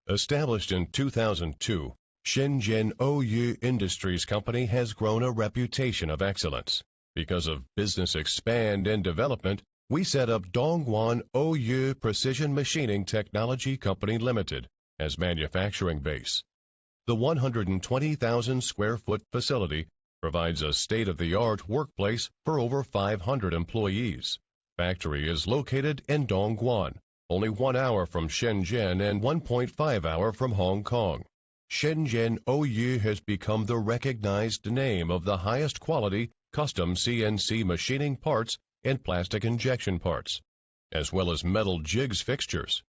Established in 2002, Shenzhen OYU Industries Company has grown a reputation of excellence. Because of business expand and development, we set up Dongguan OYU Precision Machining Technology Company Limited as manufacturing base. The 120,000 square foot facility provides a state-of-the-art workplace for over 500 employees. Factory is located in Dongguan, only 1 hour from Shenzhen and 1.5 hour from Hong Kong. Shenzhen OYU has become the recognized name of the highest quality custom CNC machining parts and plastic injection parts, as well as metal jigs fixtures.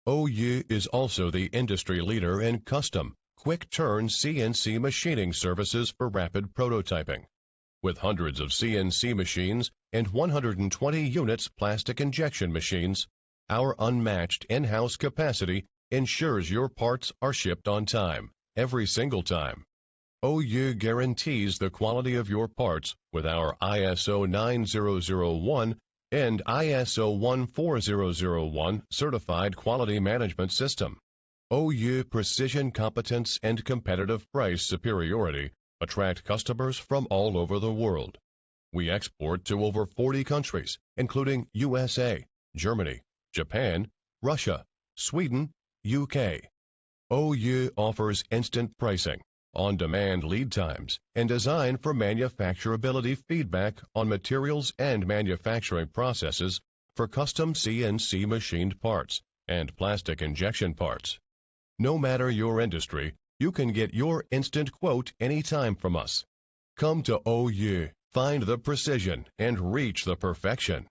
OYU is also the industry leader in custom, quick-turn CNC machining services for rapid prototyping. With hundreds of CNC machines and 120 units plastic injection machines, our unmatched in-house capacity ensures your parts are shipped on time, every single time. OYU guarantees the quality of your parts with our ISO 9001 and ISO 14001 certified quality management system. OYU precision competence and competitive price superiority attract customers from all over the world. We export to over 40 countries, including USA, Germany, Japan, Russia, Sweden, UK. OYU offers instant pricing, on-demand lead times, and design for manufacturability feedback on materials and manufacturing processes for custom CNC machined parts and plastic injection parts. No matter your industry, you can get your instant quote anytime from us. Come to OYU, find the precision, and reach the perfection.